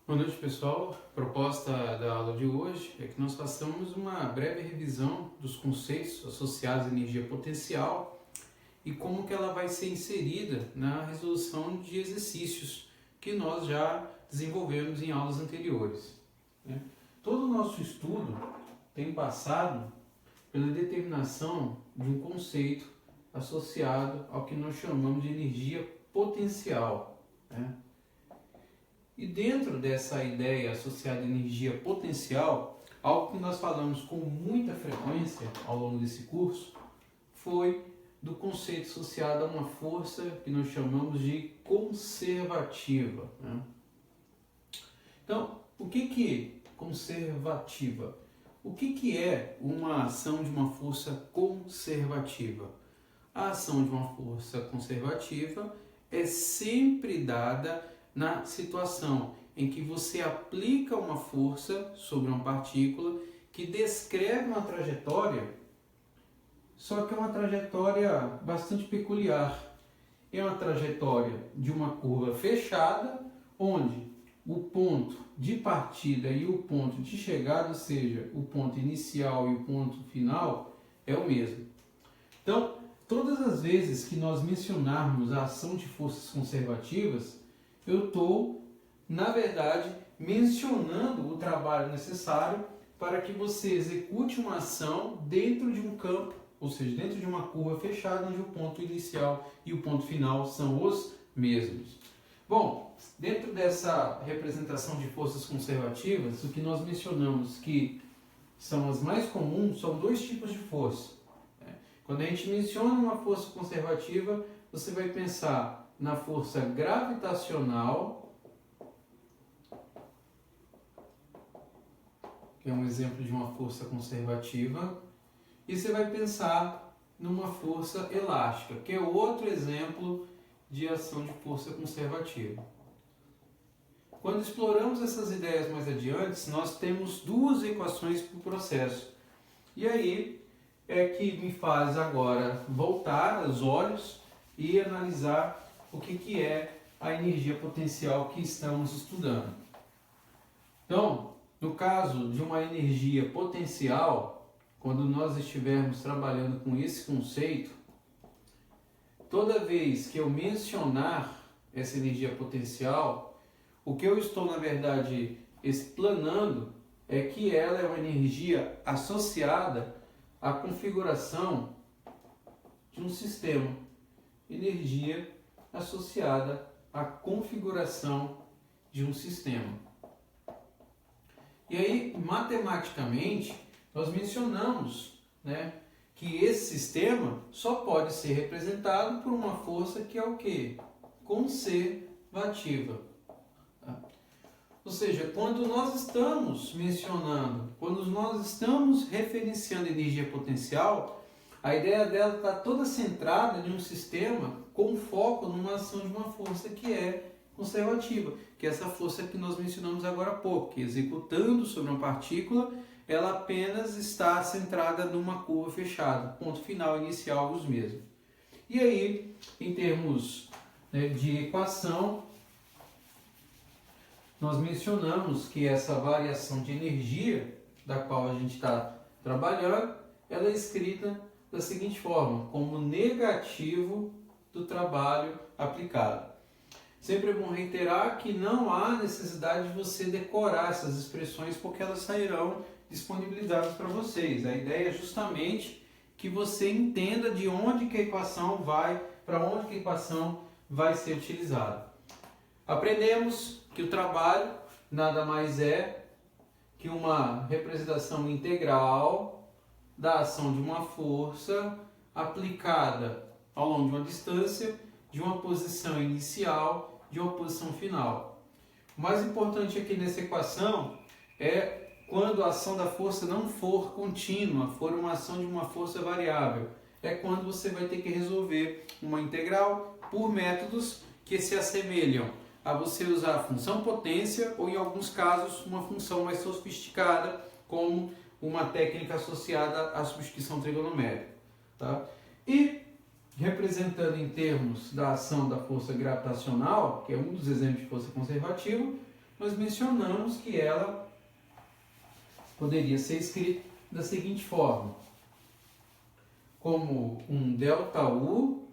Boa noite, pessoal. A proposta da aula de hoje é que nós façamos uma breve revisão dos conceitos associados à energia potencial e como que ela vai ser inserida na resolução de exercícios que nós já desenvolvemos em aulas anteriores, né? Todo o nosso estudo tem passado pela determinação de um conceito associado ao que nós chamamos de energia potencial, né? E dentro dessa ideia associada à energia potencial, algo que nós falamos com muita frequência ao longo desse curso foi do conceito associado a uma força que nós chamamos de conservativa, né? Então, o que é conservativa? O que é uma ação de uma força conservativa? A ação de uma força conservativa é sempre dada na situação em que você aplica uma força sobre uma partícula que descreve uma trajetória, só que é uma trajetória bastante peculiar. É uma trajetória de uma curva fechada, onde o ponto de partida e o ponto de chegada, ou seja, o ponto inicial e o ponto final, é o mesmo. Então, todas as vezes que nós mencionarmos a ação de forças conservativas, eu estou, na verdade, mencionando o trabalho necessário para que você execute uma ação dentro de um campo, ou seja, dentro de uma curva fechada, onde o ponto inicial e o ponto final são os mesmos. Bom, dentro dessa representação de forças conservativas, o que nós mencionamos que são as mais comuns são dois tipos de força. Quando a gente menciona uma força conservativa, você vai pensar na força gravitacional, que é um exemplo de uma força conservativa, e você vai pensar numa força elástica, que é outro exemplo de ação de força conservativa. Quando exploramos essas ideias mais adiante, nós temos duas equações para o processo. E aí é que me faz agora voltar os olhos e analisar o que é a energia potencial que estamos estudando. Então, no caso de uma energia potencial, quando nós estivermos trabalhando com esse conceito, toda vez que eu mencionar essa energia potencial, o que eu estou, na verdade, explanando é que ela é uma energia associada à configuração de um sistema. Energia associada à configuração de um sistema. E aí, matematicamente, nós mencionamos, né, que esse sistema só pode ser representado por uma força que é o quê? Conservativa. Tá? Ou seja, quando nós estamos mencionando, quando nós estamos referenciando energia potencial, a ideia dela está toda centrada em um sistema com foco numa ação de uma força que é conservativa, que é essa força que nós mencionamos agora há pouco, que executando sobre uma partícula, ela apenas está centrada numa curva fechada, ponto final e inicial os mesmos. E aí, em termos, né, de equação, nós mencionamos que essa variação de energia da qual a gente está trabalhando, ela é escrita da seguinte forma, como negativo do trabalho aplicado. Sempre é bom reiterar que não há necessidade de você decorar essas expressões, porque elas sairão disponibilizadas para vocês. A ideia é justamente que você entenda de onde que a equação vai, para onde que a equação vai ser utilizada. Aprendemos que o trabalho nada mais é que uma representação integral da ação de uma força aplicada ao longo de uma distância, de uma posição inicial, de uma posição final. O mais importante aqui nessa equação é quando a ação da força não for contínua, for uma ação de uma força variável. É quando você vai ter que resolver uma integral por métodos que se assemelham a você usar a função potência ou, em alguns casos, uma função mais sofisticada, como uma técnica associada à substituição trigonométrica. Tá? E, representando em termos da ação da força gravitacional, que é um dos exemplos de força conservativa, nós mencionamos que ela poderia ser escrita da seguinte forma: como um ΔU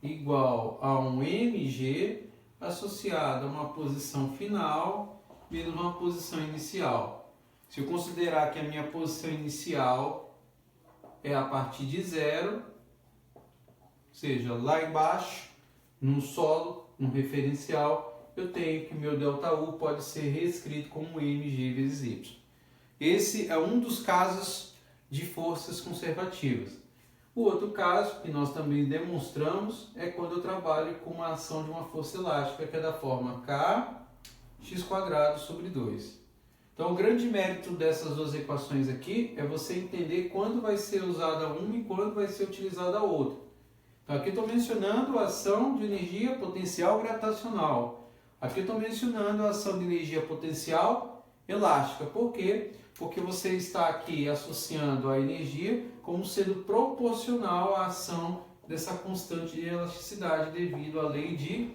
igual a um mg associado a uma posição final menos uma posição inicial. Se eu considerar que a minha posição inicial é a partir de zero, ou seja, lá embaixo, no solo, no referencial, eu tenho que o meu ΔU pode ser reescrito como mg vezes y. Esse é um dos casos de forças conservativas. O outro caso, que nós também demonstramos, é quando eu trabalho com uma ação de uma força elástica, que é da forma kx² sobre 2. Então, o grande mérito dessas duas equações aqui é você entender quando vai ser usada uma e quando vai ser utilizada a outra. Então, aqui estou mencionando a ação de energia potencial gravitacional. Aqui estou mencionando a ação de energia potencial elástica. Por quê? Porque você está aqui associando a energia como sendo proporcional à ação dessa constante de elasticidade devido à lei de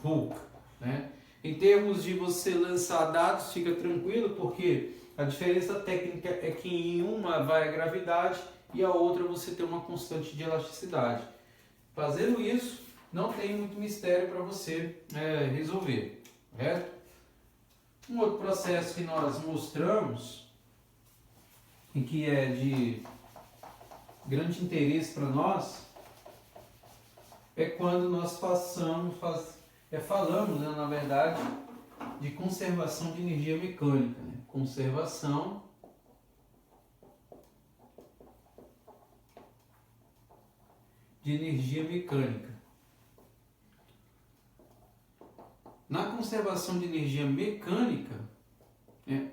Hooke, né? Em termos de você lançar dados, fica tranquilo, porque a diferença técnica é que em uma vai a gravidade e a outra você tem uma constante de elasticidade. Fazendo isso, não tem muito mistério para você resolver, correto? Um outro processo que nós mostramos e que é de grande interesse para nós é quando nós falamos, né, na verdade, de conservação de energia mecânica, né? Conservação de energia mecânica. Na conservação de energia mecânica,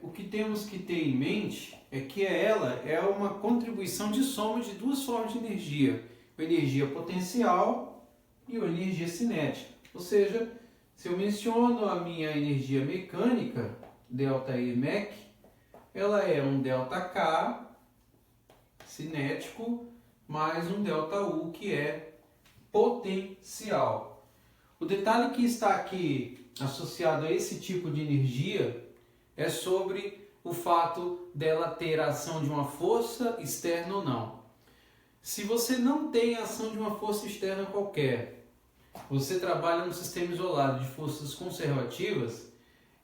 o que temos que ter em mente é que ela é uma contribuição de soma de duas formas de energia, a energia potencial e a energia cinética. Ou seja, se eu menciono a minha energia mecânica, ΔE mec, ela é um ΔK cinético mais um ΔU que é potencial. O detalhe que está aqui associado a esse tipo de energia é sobre o fato dela ter a ação de uma força externa ou não. Se você não tem a ação de uma força externa qualquer, você trabalha no sistema isolado de forças conservativas,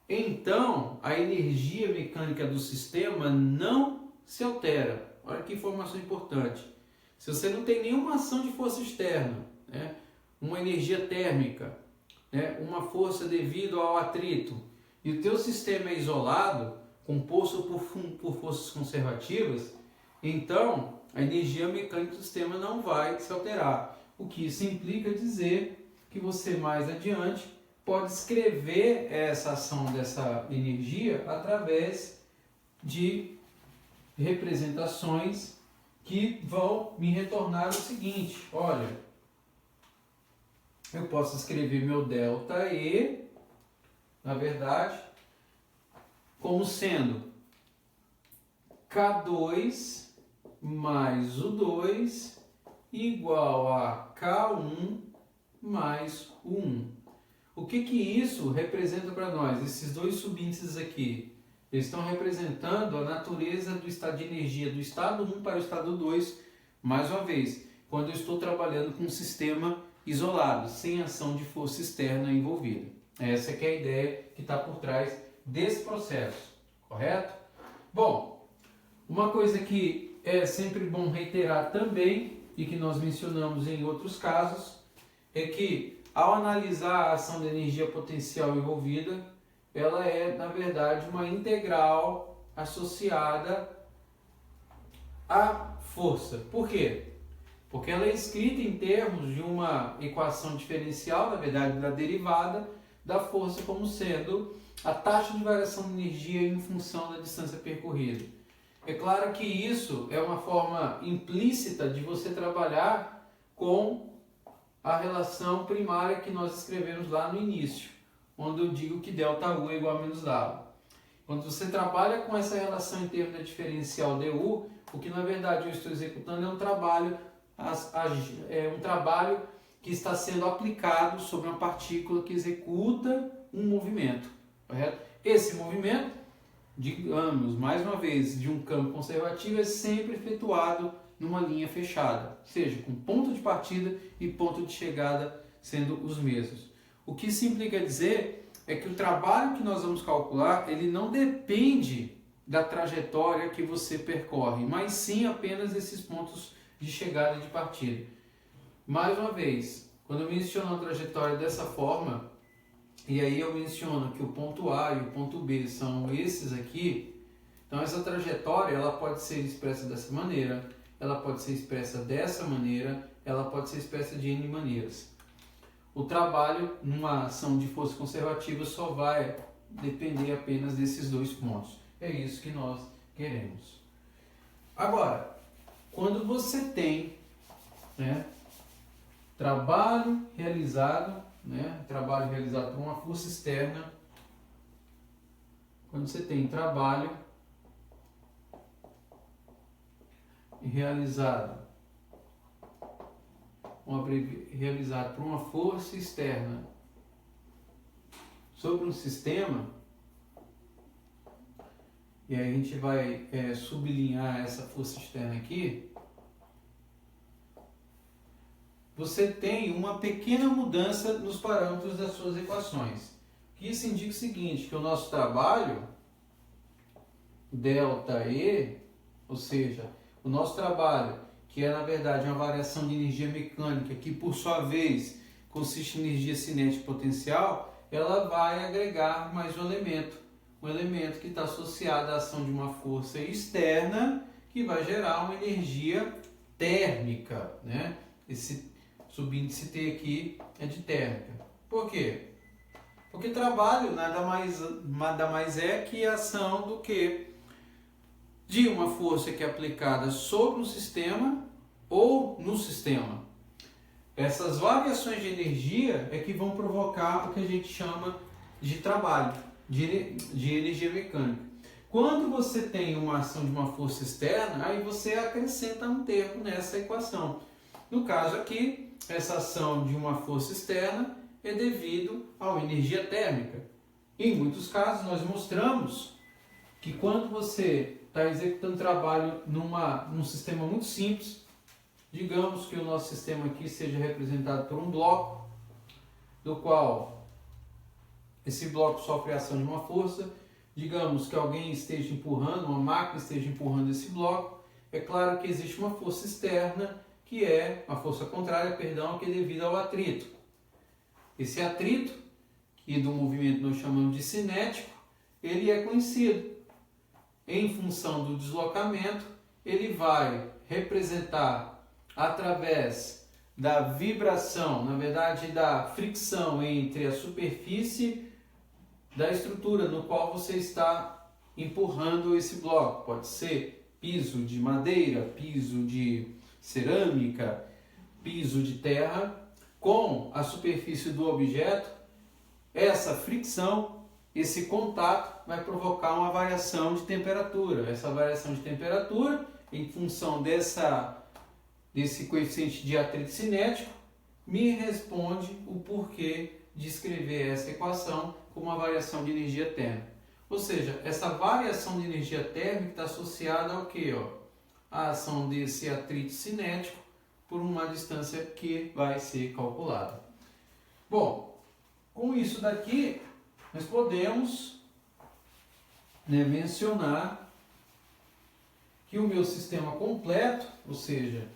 então a energia mecânica do sistema não se altera. Olha que informação importante. Se você não tem nenhuma ação de força externa, né, uma energia térmica, né, uma força devido ao atrito, e o teu sistema é isolado, composto por forças conservativas, então a energia mecânica do sistema não vai se alterar. O que isso implica dizer que você mais adiante pode escrever essa ação dessa energia através de representações que vão me retornar o seguinte: olha, eu posso escrever meu ΔE, na verdade, como sendo K2 mais U2 igual a K1 mais U1. O que isso representa para nós? Esses dois subíndices aqui, eles estão representando a natureza do estado de energia do estado 1 para o estado 2, mais uma vez, quando eu estou trabalhando com um sistema isolado, sem ação de força externa envolvida. Essa que é a ideia que está por trás desse processo, correto? Bom, uma coisa que é sempre bom reiterar também, e que nós mencionamos em outros casos, é que ao analisar a ação da energia potencial envolvida, ela é, na verdade, uma integral associada à força. Por quê? Porque ela é escrita em termos de uma equação diferencial, na verdade, da derivada da força como sendo a taxa de variação de energia em função da distância percorrida. É claro que isso é uma forma implícita de você trabalhar com a relação primária que nós escrevemos lá no início, onde eu digo que ΔU é igual a menos W. Quando você trabalha com essa relação em termos da diferencial DU, o que na verdade eu estou executando é um trabalho que está sendo aplicado sobre uma partícula que executa um movimento, correto? Esse movimento, digamos, mais uma vez, de um campo conservativo é sempre efetuado numa linha fechada, seja com ponto de partida e ponto de chegada sendo os mesmos. O que isso implica dizer é que o trabalho que nós vamos calcular, ele não depende da trajetória que você percorre, mas sim apenas desses pontos de chegada e de partida. Mais uma vez, quando eu menciono a trajetória dessa forma, e aí eu menciono que o ponto A e o ponto B são esses aqui, então essa trajetória ela pode ser expressa dessa maneira, ela pode ser expressa dessa maneira, ela pode ser expressa de N maneiras. O trabalho numa ação de força conservativa só vai depender apenas desses dois pontos. É isso que nós queremos. Agora, quando você tem, trabalho realizado por uma força externa, quando você tem trabalho realizado por uma força externa sobre um sistema, e aí a gente vai sublinhar essa força externa aqui, você tem uma pequena mudança nos parâmetros das suas equações. Isso indica o seguinte, que o nosso trabalho, ΔE, ou seja, o nosso trabalho, que é na verdade uma variação de energia mecânica, que por sua vez consiste em energia cinética potencial, ela vai agregar mais um elemento que está associado à ação de uma força externa, que vai gerar uma energia térmica, Esse subíndice T aqui é de térmica. Por quê? Porque trabalho nada mais é que a ação do que de uma força que é aplicada sobre um sistema ou no sistema. Essas variações de energia é que vão provocar o que a gente chama de trabalho, de energia mecânica. Quando você tem uma ação de uma força externa, aí você acrescenta um termo nessa equação. No caso aqui, essa ação de uma força externa é devido à energia térmica. Em muitos casos, nós mostramos que quando você está executando trabalho num sistema muito simples, digamos que o nosso sistema aqui seja representado por um bloco, do qual esse bloco sofre a ação de uma força, digamos que alguém esteja empurrando, uma máquina esteja empurrando esse bloco, é claro que existe uma força externa, que é a força contrária, que é devido ao atrito. Esse atrito, que do movimento nós chamamos de cinético, ele é conhecido. Em função do deslocamento, ele vai representar através da vibração, na verdade da fricção entre a superfície da estrutura no qual você está empurrando esse bloco. Pode ser piso de madeira, piso de cerâmica, piso de terra, com a superfície do objeto. Essa fricção, esse contato vai provocar uma variação de temperatura. Essa variação de temperatura, em função desse coeficiente de atrito cinético, me responde o porquê de escrever essa equação como uma variação de energia térmica. Ou seja, essa variação de energia térmica está associada ao quê? A ação desse atrito cinético por uma distância que vai ser calculada. Bom, com isso daqui, nós podemos mencionar que o meu sistema completo, ou seja,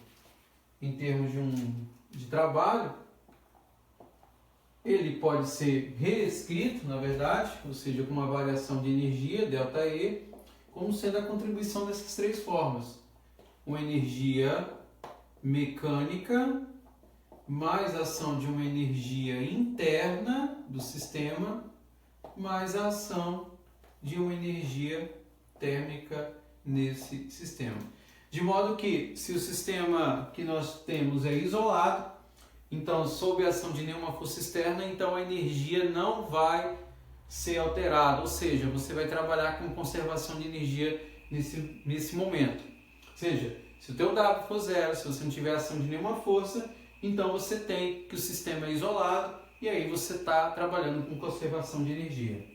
em termos de trabalho, ele pode ser reescrito, na verdade, ou seja, com uma variação de energia, ΔE, como sendo a contribuição dessas três formas. Uma energia mecânica, mais a ação de uma energia interna do sistema, mais a ação de uma energia térmica nesse sistema. De modo que, se o sistema que nós temos é isolado, então sob a ação de nenhuma força externa, então a energia não vai ser alterada, ou seja, você vai trabalhar com conservação de energia nesse momento. Ou seja, se o teu W for zero, se você não tiver ação de nenhuma força, então você tem que o sistema é isolado, e aí você está trabalhando com conservação de energia.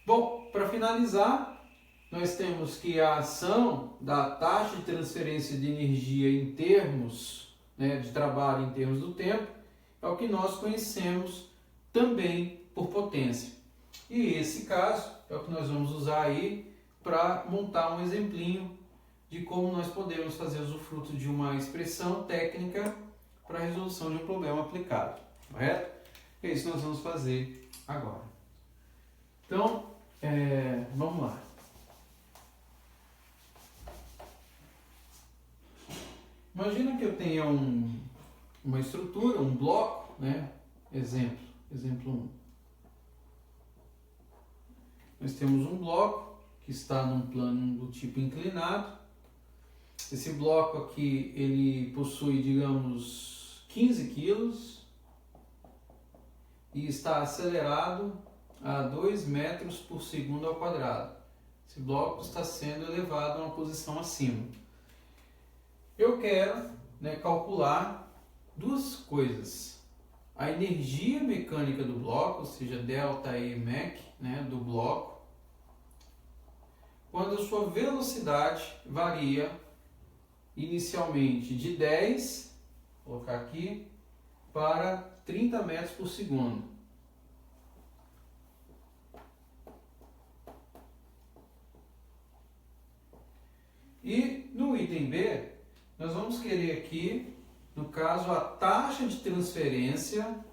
Bom, para finalizar, nós temos que a ação da taxa de transferência de energia em termos, né, de trabalho em termos do tempo, é o que nós conhecemos também por potência. E esse caso é o que nós vamos usar aí para montar um exemplinho de como nós podemos fazer usufruto de uma expressão técnica para a resolução de um problema aplicado, correto? É isso que nós vamos fazer agora. Então, vamos lá. Imagina que eu tenha uma estrutura, um bloco, né? Exemplo 1. Nós temos um bloco que está num plano do tipo inclinado. Esse bloco aqui, ele possui, digamos, 15 quilos e está acelerado a 2 metros por segundo ao quadrado. Esse bloco está sendo elevado a uma posição acima. Eu quero, né, calcular duas coisas. A energia mecânica do bloco, ou seja, ΔE mec, né, do bloco, quando a sua velocidade varia inicialmente de 10, vou colocar aqui, para 30 metros por segundo. E no item B, nós vamos querer aqui, no caso, a taxa de transferência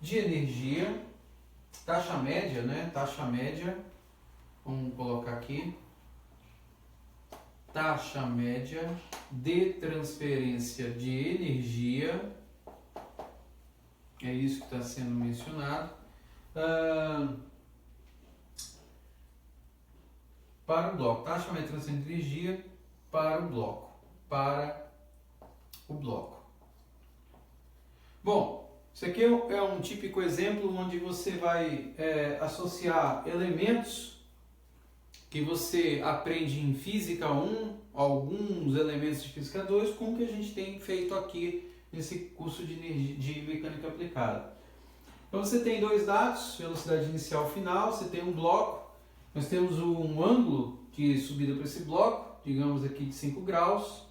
de energia, taxa média, né? Taxa média, vamos colocar aqui, taxa média de transferência de energia, é isso que está sendo mencionado, para o bloco, taxa média de transferência de energia para o bloco. Bom, isso aqui é um típico exemplo onde você vai associar elementos que você aprende em Física 1, alguns elementos de Física 2, com o que a gente tem feito aqui nesse curso de Mecânica Aplicada. Então você tem dois dados, velocidade inicial e final, você tem um bloco, nós temos um ângulo de subida para esse bloco, digamos aqui de 5 graus,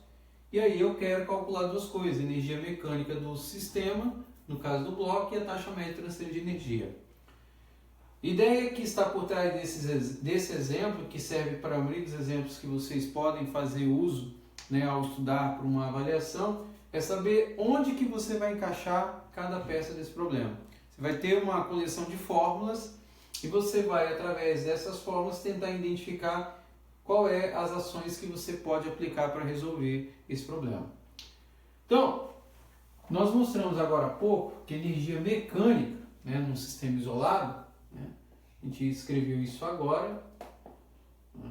e aí eu quero calcular duas coisas, energia mecânica do sistema, no caso do bloco, e a taxa média de transferência de energia. A ideia que está por trás desse exemplo, que serve para a maioria dos exemplos que vocês podem fazer uso, né, ao estudar para uma avaliação, é saber onde que você vai encaixar cada peça desse problema. Você vai ter uma coleção de fórmulas e você vai, através dessas fórmulas, tentar identificar qual é as ações que você pode aplicar para resolver esse problema. Então, nós mostramos agora há pouco que energia mecânica, né, num sistema isolado, né, a gente escreveu isso agora, né,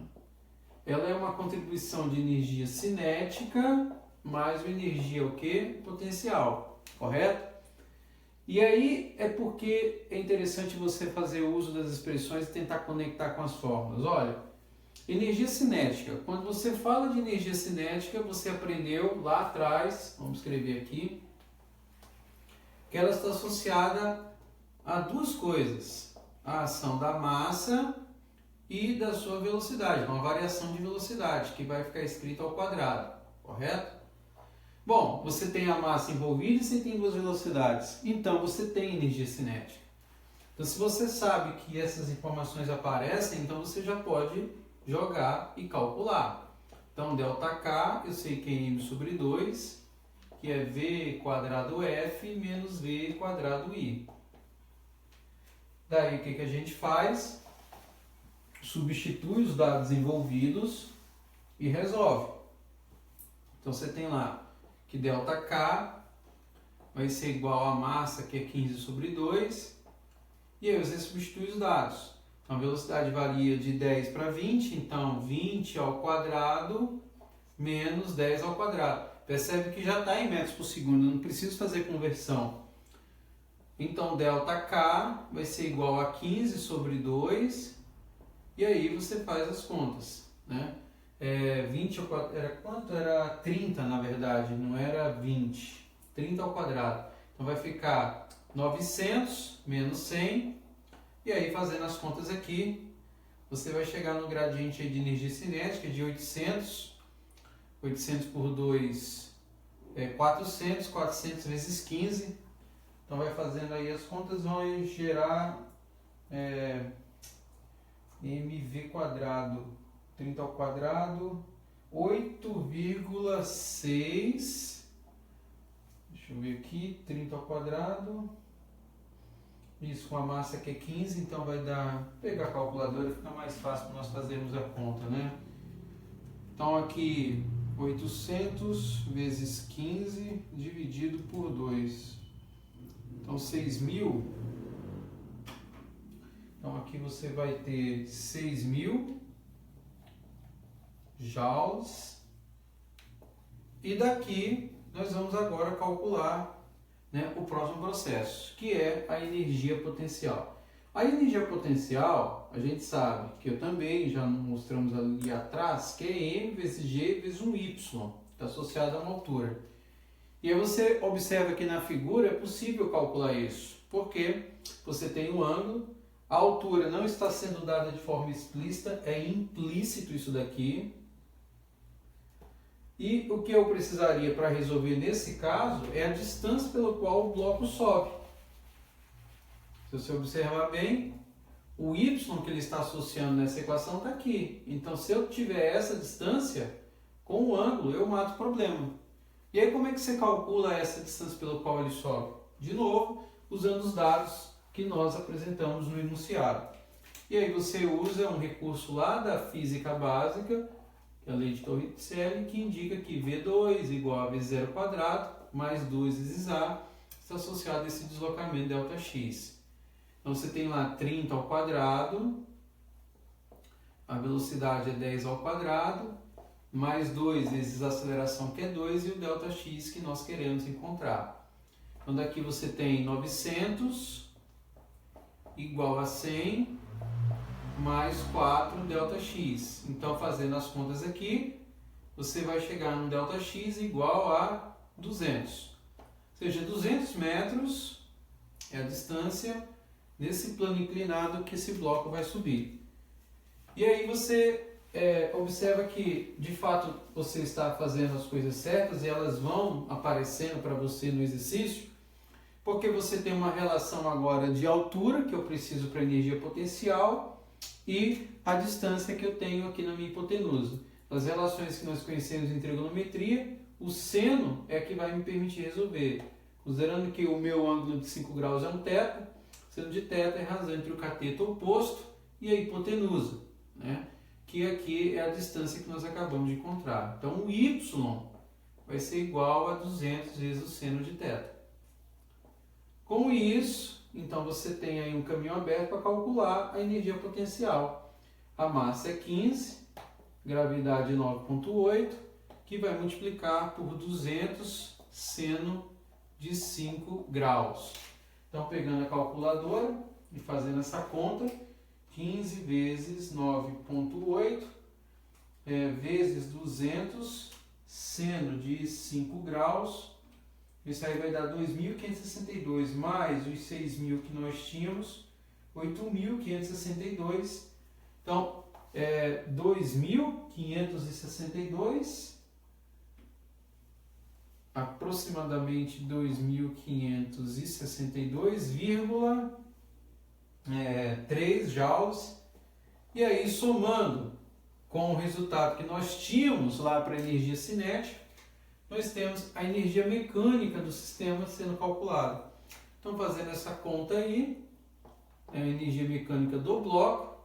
ela é uma contribuição de energia cinética mais uma energia o quê? Potencial, correto? E aí é porque é interessante você fazer uso das expressões e tentar conectar com as fórmulas. Olha, energia cinética. Quando você fala de energia cinética, você aprendeu lá atrás, vamos escrever aqui, que ela está associada a duas coisas. A ação da massa e da sua velocidade, uma variação de velocidade, que vai ficar escrito ao quadrado, correto? Bom, você tem a massa envolvida e você tem duas velocidades, então você tem energia cinética. Então, se você sabe que essas informações aparecem, então você já pode jogar e calcular. Então, ΔK, eu sei que é m sobre 2, que é v quadrado f menos v quadrado i. Daí, o que a gente faz? Substitui os dados envolvidos e resolve. Então, você tem lá que ΔK vai ser igual a massa, que é 15 sobre 2, e aí você substitui os dados. Então a velocidade varia de 10 para 20, então 20 ao quadrado menos 10 ao quadrado. Percebe que já está em metros por segundo, eu não preciso fazer conversão. Então ΔK vai ser igual a 15 sobre 2 E aí você faz as contas, né? 20 ao quadrado, era quanto? Era 30 na verdade, não era 20. 30 ao quadrado. Então vai ficar 900 menos 100. E aí fazendo as contas aqui, você vai chegar no gradiente aí de energia cinética de 800. 800 por 2 é 400. 400 vezes 15. Então vai fazendo aí as contas, vão gerar mv quadrado, 30 ao quadrado, 8,6, deixa eu ver aqui, 30 ao quadrado, isso com a massa que é 15, então vai dar, vou pegar a calculadora, fica mais fácil para nós fazermos a conta, né? Então aqui, 800 vezes 15 dividido por 2, então 6.000. Então aqui você vai ter 6.000 joules. E daqui nós vamos agora calcular, né, o próximo processo, que é a energia potencial. A energia potencial, a gente sabe, que eu também já mostramos ali atrás, que é M vezes G vezes um Y, está associado a uma altura. E aí você observa que na figura é possível calcular isso, porque você tem um ângulo, a altura não está sendo dada de forma explícita, é implícito isso daqui. E o que eu precisaria para resolver nesse caso é a distância pela qual o bloco sobe. Se você observar bem, o y que ele está associando nessa equação está aqui. Então, se eu tiver essa distância, com o ângulo, eu mato o problema. E aí, como é que você calcula essa distância pela qual ele sobe? De novo, usando os dados que nós apresentamos no enunciado. E aí você usa um recurso lá da física básica, que é a lei de Torricelli, que indica que V2 igual a V0 quadrado mais 2 vezes A está associado a esse deslocamento ΔX. Então você tem lá 30 ao quadrado, a velocidade é 10 ao quadrado, mais 2 vezes a aceleração que é 2 e o ΔX que nós queremos encontrar. Então daqui você tem 900 igual a 100 mais 4 ΔX. Então, fazendo as contas aqui, você vai chegar no ΔX igual a 200. Ou seja, 200 metros é a distância nesse plano inclinado que esse bloco vai subir. E aí você observa que, de fato, você está fazendo as coisas certas e elas vão aparecendo para você no exercício, porque você tem uma relação agora de altura, que eu preciso para energia potencial, e a distância que eu tenho aqui na minha hipotenusa. As relações que nós conhecemos em trigonometria, o seno é que vai me permitir resolver. Considerando que o meu ângulo de 5 graus é um θ, o seno de θ é a razão entre o cateto oposto e a hipotenusa, né? Que aqui é a distância que nós acabamos de encontrar. Então, o y vai ser igual a 200 vezes o seno de θ. Com isso, então você tem aí um caminho aberto para calcular a energia potencial. A massa é 15, gravidade 9,8, que vai multiplicar por 200 seno de 5 graus. Então, pegando a calculadora e fazendo essa conta, 15 vezes 9,8 vezes 200 seno de 5 graus. Isso aí vai dar 2.562 mais os 6.000 que nós tínhamos, 8.562. Então, 2.562, aproximadamente 2.562,3 joules. E aí, somando com o resultado que nós tínhamos lá para a energia cinética, nós temos a energia mecânica do sistema sendo calculada. Então, fazendo essa conta aí, a energia mecânica do bloco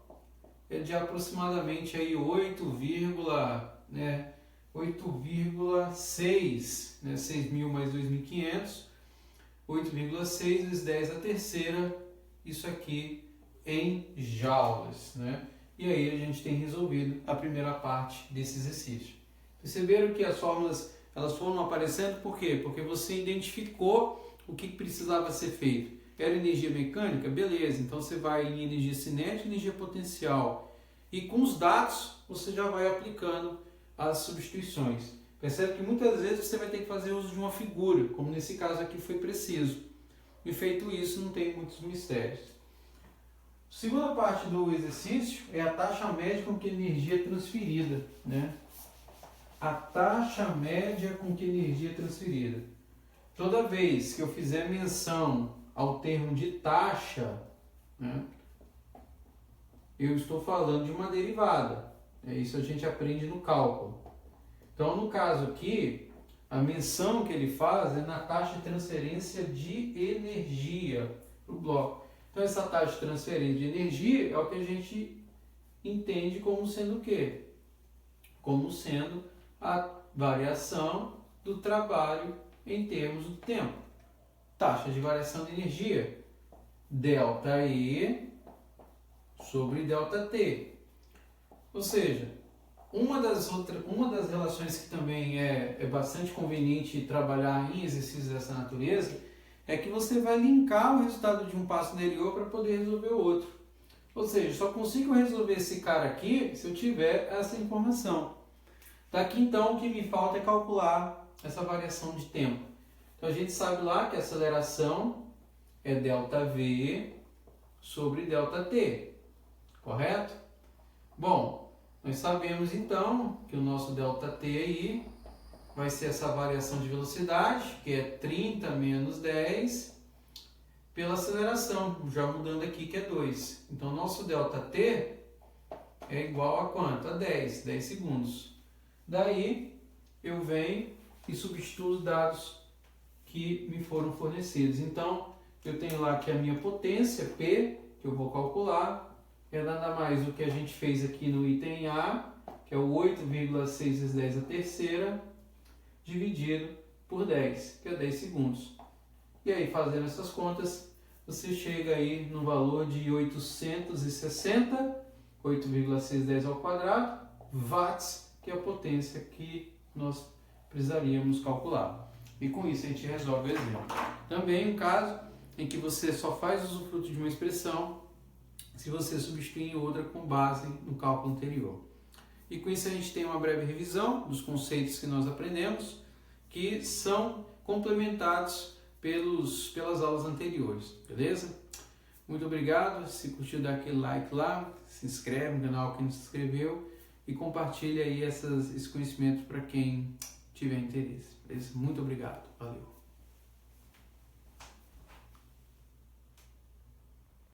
é de aproximadamente aí 8,6, né, 6.000 mais 2.500, 8,6 vezes 10 a terceira, isso aqui em joules, né? E aí a gente tem resolvido a primeira parte desse exercício. Perceberam que as fórmulas elas foram aparecendo por quê? Porque você identificou o que precisava ser feito. Era energia mecânica? Beleza, então você vai em energia cinética e energia potencial. E com os dados, você já vai aplicando as substituições. Percebe que muitas vezes você vai ter que fazer uso de uma figura, como nesse caso aqui foi preciso. E feito isso, não tem muitos mistérios. A segunda parte do exercício é a taxa média com que a energia é transferida, né? A taxa média com que a energia é transferida. Toda vez que eu fizer menção ao termo de taxa, né, eu estou falando de uma derivada. Isso a gente aprende no cálculo. Então, no caso aqui, a menção que ele faz é na taxa de transferência de energia para o bloco. Então, essa taxa de transferência de energia é o que a gente entende como sendo o quê? Como sendo a variação do trabalho em termos do tempo. Taxa de variação de energia, ΔE sobre ΔT. Ou seja, uma das relações que também é bastante conveniente trabalhar em exercícios dessa natureza é que você vai linkar o resultado de um passo anterior para poder resolver o outro. Ou seja, só consigo resolver esse cara aqui se eu tiver essa informação. Daqui então o que me falta é calcular essa variação de tempo. Então a gente sabe lá que a aceleração é ΔV sobre ΔT, correto? Bom, nós sabemos então que o nosso ΔT aí vai ser essa variação de velocidade, que é 30 menos 10, pela aceleração, já mudando aqui que é 2. Então nosso ΔT é igual a quanto? A 10 segundos. Daí eu venho e substituo os dados que me foram fornecidos. Então eu tenho lá que a minha potência, P, que eu vou calcular, é nada mais do que a gente fez aqui no item A, que é o 8,6 vezes 10 a terceira, dividido por 10, que é 10 segundos. E aí, fazendo essas contas, você chega aí no valor de 860, 8,6 10 ao quadrado, watts, que é a potência que nós precisaríamos calcular. E com isso a gente resolve o exemplo. Também um caso em que você só faz usufruto de uma expressão se você substituir em outra com base no cálculo anterior. E com isso a gente tem uma breve revisão dos conceitos que nós aprendemos, que são complementados pelas aulas anteriores, beleza? Muito obrigado, se curtiu dá aquele like lá, se inscreve no canal quem não se inscreveu e compartilha aí esse conhecimento para quem tiver interesse, beleza? Muito obrigado, valeu!